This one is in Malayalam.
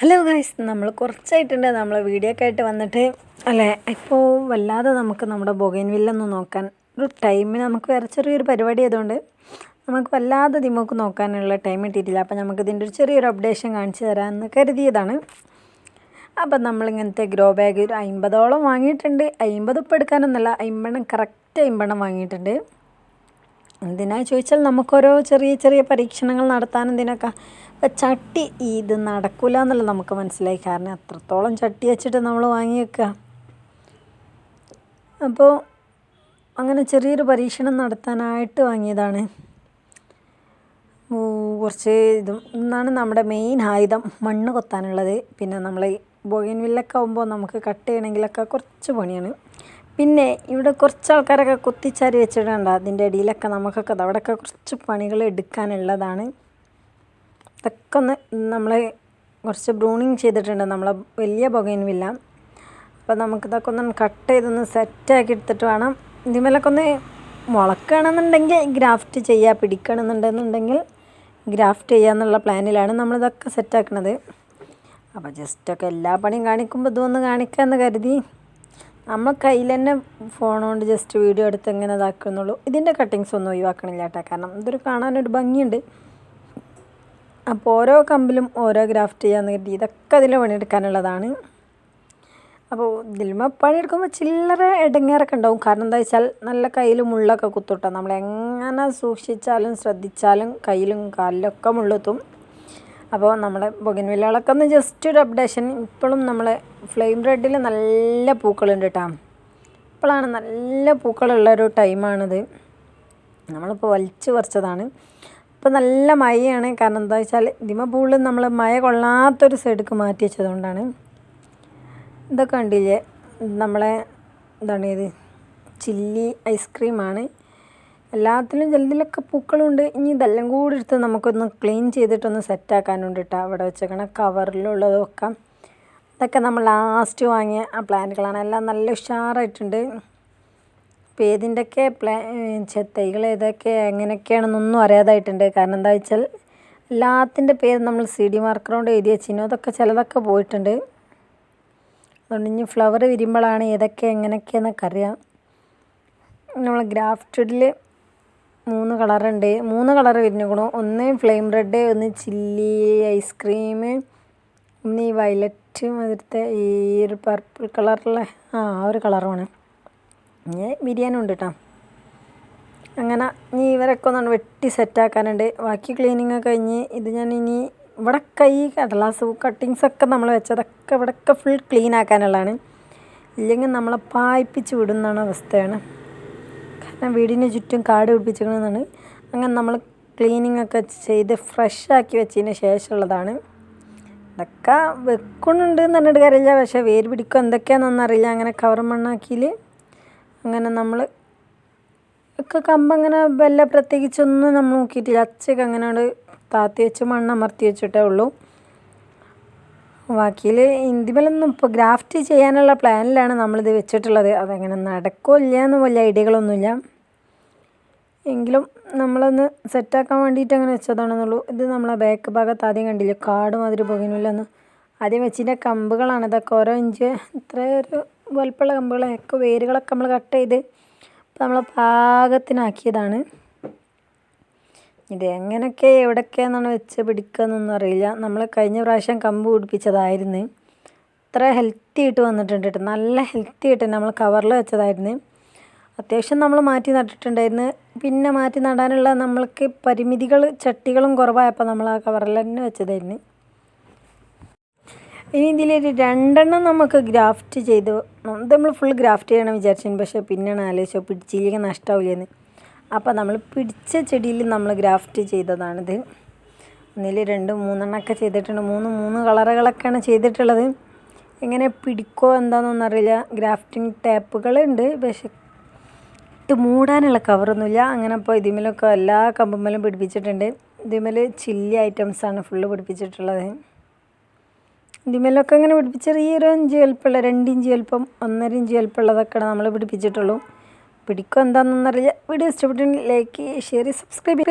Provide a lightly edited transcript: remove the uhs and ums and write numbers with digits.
ഹലോ ഗൈസ്, നമ്മൾ കുറച്ചായിട്ടുണ്ട് നമ്മൾ വീഡിയോ ഒക്കെ ആയിട്ട് വന്നിട്ട് അല്ലേ. ഇപ്പോൾ വല്ലാതെ നമുക്ക് നമ്മുടെ ബൊഗൈൻവില്ലൊന്ന് നോക്കാൻ ഒരു ടൈമിന് നമുക്ക് വേറെ ചെറിയൊരു പരിപാടി ആയതുകൊണ്ട് നമുക്ക് വല്ലാതെ ദിമോക്ക് നോക്കാനുള്ള ടൈം കിട്ടിയിട്ടില്ല. അപ്പോൾ നമുക്ക് ഇതിൻ്റെ ഒരു ചെറിയൊരു അപ്ഡേഷൻ കാണിച്ചു തരാമെന്ന് കരുതിയതാണ്. അപ്പം നമ്മളിങ്ങനത്തെ ഗ്രോ ബാഗ് ഒരു 50ഓളം വാങ്ങിയിട്ടുണ്ട്. 50 ഇപ്പോൾ എടുക്കാനൊന്നുമല്ല, 50 കറക്റ്റ് 50 വാങ്ങിയിട്ടുണ്ട്. എന്തിനാ ചോദിച്ചാൽ നമുക്കോരോ ചെറിയ ചെറിയ പരീക്ഷണങ്ങൾ നടത്താനും ഇതിനൊക്കെ. അപ്പോൾ ചട്ടി ഇത് നടക്കില്ല എന്നുള്ളത് നമുക്ക് മനസ്സിലായി, കാരണം അത്രത്തോളം ചട്ടി വെച്ചിട്ട് നമ്മൾ വാങ്ങി വെക്കുക. അപ്പോൾ അങ്ങനെ ചെറിയൊരു പരീക്ഷണം നടത്താനായിട്ട് വാങ്ങിയതാണ്. കുറച്ച് ഇന്നാണ് നമ്മുടെ മെയിൻ ആയുധം, മണ്ണ് കൊത്താനുള്ളത്. പിന്നെ നമ്മൾ ബൊഗൈൻവില്ലൊക്കെ ആകുമ്പോൾ നമുക്ക് കട്ട് ചെയ്യണമെങ്കിലൊക്കെ കുറച്ച് പണിയാണ്. പിന്നെ ഇവിടെ കുറച്ച് ആൾക്കാരൊക്കെ കുത്തിച്ചാരി വെച്ചിട്ടുണ്ട്. അതിൻ്റെ ഇടയിലൊക്കെ നമുക്കൊക്കെ അവിടെയൊക്കെ കുറച്ച് പണികൾ എടുക്കാനുള്ളതാണ്. ഇതൊക്കെ ഒന്ന് നമ്മൾ കുറച്ച് ബ്രൂണിങ് ചെയ്തിട്ടുണ്ട് നമ്മളെ വലിയ ബൊഗൈൻവില്ല. അപ്പോൾ നമുക്കിതൊക്കെ ഒന്ന് കട്ട് ചെയ്തൊന്ന് സെറ്റാക്കി എടുത്തിട്ട് വേണം ഇതിന്മേലൊക്കെ ഒന്ന് മുളക്കുകയാണെന്നുണ്ടെങ്കിൽ ഗ്രാഫ്റ്റ് ചെയ്യുക, പിടിക്കണമെന്നുണ്ടെന്നുണ്ടെങ്കിൽ ഗ്രാഫ്റ്റ് ചെയ്യുക എന്നുള്ള പ്ലാനിലാണ് നമ്മളിതൊക്കെ സെറ്റാക്കണത്. അപ്പോൾ ജസ്റ്റൊക്കെ എല്ലാ പണിയും കാണിക്കുമ്പോൾ ഇതൊന്ന് കാണിക്കാമെന്ന് കരുതി നമ്മൾ കയ്യിൽ തന്നെ ഫോൺ കൊണ്ട് ജസ്റ്റ് വീഡിയോ എടുത്ത് എങ്ങനെ ഇതാക്കുന്നുള്ളൂ. ഇതിൻ്റെ കട്ടിങ്സ് ഒന്നും ഒഴിവാക്കണില്ല കേട്ടോ, കാരണം ഇതൊരു കാണാനൊരു ഭംഗിയുണ്ട്. അപ്പോൾ ഓരോ കമ്പിലും ഓരോ ഗ്രാഫ്റ്റ് ചെയ്യാമെന്ന് കരുതി ഇതൊക്കെ അതിൽ പണിയെടുക്കാനുള്ളതാണ്. അപ്പോൾ ഇതിലുമ്പോൾ പണിയെടുക്കുമ്പോൾ ചില്ലറ ഇടങ്ങേറൊക്കെ ഉണ്ടാവും. കാരണം എന്താ വെച്ചാൽ നല്ല കയ്യിൽ മുള്ളൊക്കെ കുത്തുട്ടാം. നമ്മളെങ്ങനെ സൂക്ഷിച്ചാലും ശ്രദ്ധിച്ചാലും കയ്യിലും കാലിലൊക്കെ മുള്ളുത്തും. അപ്പോൾ നമ്മുടെ ബൊഗൈൻവില്ലകളൊക്കെ ഒന്ന് ജസ്റ്റ് ഒരു അപ്ഡേഷൻ. ഇപ്പോഴും നമ്മളെ ഫ്ലെയിം റെഡിൽ നല്ല പൂക്കളുണ്ട് കേട്ടോ. ഇപ്പോഴാണ് നല്ല പൂക്കളുള്ളൊരു ടൈമാണിത്. നമ്മളിപ്പോൾ വലിച്ചു പറിച്ചതാണ്. ഇപ്പോൾ നല്ല മഴയാണ്, കാരണം എന്താ വെച്ചാൽ ഇതിമ പൂളിൽ നമ്മൾ മഴ കൊള്ളാത്തൊരു സൈഡിലേക്ക് മാറ്റി വെച്ചതുകൊണ്ടാണ്. ഇതൊക്കെ കണ്ടില്ലേ, നമ്മളെ എന്താണ് ഇത്, ചില്ലി ഐസ്ക്രീമാണ്. എല്ലാത്തിലും ജലത്തിലൊക്കെ പൂക്കളുണ്ട്. ഇനി ഇതെല്ലാം കൂടി എടുത്ത് നമുക്കൊന്ന് ക്ലീൻ ചെയ്തിട്ടൊന്ന് സെറ്റാക്കാനുണ്ട് കേട്ടോ. അവിടെ വെച്ചേക്കണ കവറിലുള്ളതൊക്കെ ഇതൊക്കെ നമ്മൾ ലാസ്റ്റ് വാങ്ങിയ ആ പ്ലാന്റുകളാണ്. എല്ലാം നല്ല ഉഷാറായിട്ടുണ്ട്. അപ്പോൾ ഏതിൻ്റെയൊക്കെ തൈകൾ ഏതൊക്കെ എങ്ങനെയൊക്കെയാണെന്നൊന്നും അറിയാതായിട്ടുണ്ട്. കാരണം എന്താ വെച്ചാൽ എല്ലാത്തിൻ്റെ പേര് നമ്മൾ CD മാർക്കർ കൊണ്ട് എഴുതി വെച്ചിരുന്നു. അതൊക്കെ ചിലതൊക്കെ പോയിട്ടുണ്ട്. അതുകൊണ്ട് ഇനി ഫ്ലവർ വിരിയുമ്പോഴാണ് ഏതൊക്കെ എങ്ങനെയൊക്കെയെന്നൊക്കെ അറിയാം. നമ്മൾ ഗ്രാഫ്റ്റഡിൽ 3 കളറുണ്ട്. 3 കളർ വിരിഞ്ഞിരിക്കണു. ഒന്ന് ഫ്ലെയിം റെഡ്, ഒന്ന് ചില്ലി ഐസ്ക്രീം, ഒന്ന് ഈ വയലറ്റ് മാതിരത്തെ ഈ ഒരു പർപ്പിൾ കളറുള്ള ആ ഒരു കളറുമാണ്. ഇനി ബിരിയാണി കേട്ടോ. അങ്ങനെ ഇനി ഇവരൊക്കെ ഒന്നാണ് വെട്ടി സെറ്റാക്കാനുണ്ട്. ബാക്കി ക്ലീനിങ് കഴിഞ്ഞ് ഇത് ഞാൻ ഇനി ഇവിടെയൊക്കെ ഈ കടലാസ് കട്ടിങ്സൊക്കെ നമ്മൾ വെച്ചതൊക്കെ ഇവിടെയൊക്കെ ഫുൾ ക്ലീൻ ആക്കാനുള്ളതാണ്. ഇല്ലെങ്കിൽ നമ്മളെ പായിപ്പിച്ച് വിടുന്നതാണ് അവസ്ഥയാണ്. കാരണം വീടിന് ചുറ്റും കാട് പിടിപ്പിച്ചിരിക്കുന്നതാണ്. അങ്ങനെ നമ്മൾ ക്ലീനിങ് ഒക്കെ ചെയ്ത് ഫ്രഷ് ആക്കി വെച്ചതിന് ശേഷമുള്ളതാണ്. ഇതൊക്കെ വെക്കുന്നുണ്ട് എന്ന് പറഞ്ഞിട്ട് കാര്യമില്ല, പക്ഷേ വേര് പിടിക്കുക എന്തൊക്കെയാണെന്നൊന്നും അറിയില്ല. അങ്ങനെ കവർ മണ്ണാക്കിയിൽ അങ്ങനെ നമ്മൾ ഒക്കെ കമ്പങ്ങനെ വല്ല പ്രത്യേകിച്ചൊന്നും നമ്മൾ നോക്കിയിട്ടില്ല. അച്ചയൊക്കെ അങ്ങനെ താത്തി വെച്ച് മണ്ണമർത്തി വെച്ചിട്ടേ ഉള്ളൂ. ബാക്കിയിൽ ഇന്ത്യയിലൊന്നും ഇപ്പോൾ ഗ്രാഫ്റ്റ് ചെയ്യാനുള്ള പ്ലാനിലാണ് നമ്മളിത് വെച്ചിട്ടുള്ളത്. അതെങ്ങനെ നടക്കുമോ ഇല്ല എന്ന് വലിയ ഐഡിയകളൊന്നുമില്ല. എങ്കിലും നമ്മളൊന്ന് സെറ്റാക്കാൻ വേണ്ടിയിട്ട് അങ്ങനെ വെച്ചതാണെന്നുള്ളൂ. ഇത് നമ്മളെ ബാക്ക് ഭാഗത്ത് ആദ്യം കണ്ടില്ലേ, കാട് മാതിരി ബൊഗൈൻവില്ലൊന്നും ആദ്യം വെച്ചിൻ്റെ കമ്പുകളാണ് ഇതൊക്കെ. ഓരോ ഇഞ്ച് ഇത്രയൊരു വലുപ്പമുള്ള കമ്പുകളൊക്കെ വേരുകളൊക്കെ നമ്മൾ കട്ട് ചെയ്ത് ഇപ്പോൾ നമ്മൾ പാകത്തിനാക്കിയതാണ്. ഇത് എങ്ങനെയൊക്കെ എവിടെയൊക്കെയാണെന്നാണ് വെച്ച് പിടിക്കുകയെന്നൊന്നും അറിയില്ല. നമ്മൾ കഴിഞ്ഞ പ്രാവശ്യം കമ്പ് പിടിപ്പിച്ചതായിരുന്നു. ഇത്ര ഹെൽത്തി ആയിട്ട് വന്നിട്ടുണ്ട് കേട്ടോ, നല്ല ഹെൽത്തി ആയിട്ട് നമ്മൾ കവറിൽ വെച്ചതായിരുന്നു. അത്യാവശ്യം നമ്മൾ മാറ്റി നട്ടിട്ടുണ്ടായിരുന്നു. പിന്നെ മാറ്റി നടാനുള്ള നമ്മൾക്ക് പരിമിതികൾ ചട്ടികളും കുറവായപ്പോൾ നമ്മൾ ആ കവറിൽ തന്നെ വെച്ചതായിരുന്നു. ഇനി ഇതിലൊരു 2 നമുക്ക് ഗ്രാഫ്റ്റ് ചെയ്തു. ഇത് നമ്മൾ ഫുൾ ഗ്രാഫ്റ്റ് ചെയ്യണം വിചാരിച്ചു, പക്ഷേ പിന്നെയാണ് ആലോചിച്ചോ പിടിച്ചില്ലെങ്കിൽ നഷ്ടമാവില്ലെന്ന്. അപ്പോൾ നമ്മൾ പിടിച്ച ചെടിയിൽ നമ്മൾ ഗ്രാഫ്റ്റ് ചെയ്തതാണിത്. 1, 2, 3 ചെയ്തിട്ടുണ്ട്. 3 കളറുകളൊക്കെയാണ് ചെയ്തിട്ടുള്ളത്. എങ്ങനെ പിടിക്കോ എന്താണെന്നൊന്നും അറിയില്ല. ഗ്രാഫ്റ്റിംഗ് ടാപ്പുകളുണ്ട്, പക്ഷേ ഇട്ട് മൂടാനുള്ള കവറൊന്നുമില്ല. അങ്ങനെ ഇപ്പോൾ ഇതിമേലൊക്കെ എല്ലാ കമ്പുമ്മലും പിടിപ്പിച്ചിട്ടുണ്ട്. ഇതിമേൽ ചില്ലി ഐറ്റംസാണ് ഫുള്ള് പിടിപ്പിച്ചിട്ടുള്ളത്. ഇതിമേലൊക്കെ അങ്ങനെ പിടിപ്പിച്ച ചെറിയൊരു 5 വലുപ്പമുള്ള 2 ഇഞ്ച് വലുപ്പം 1.5 ഇഞ്ച് വലുപ്പമുള്ളതൊക്കെയാണ് നമ്മൾ പിടിപ്പിച്ചിട്ടുള്ളൂ. പിടിക്കുക എന്താണെന്നറിയില്ല. വീഡിയോ ഇഷ്ടപ്പെട്ടെങ്കിൽ ലൈക്ക്, ഷെയർ, സബ്സ്ക്രൈബ് ചെയ്യുക.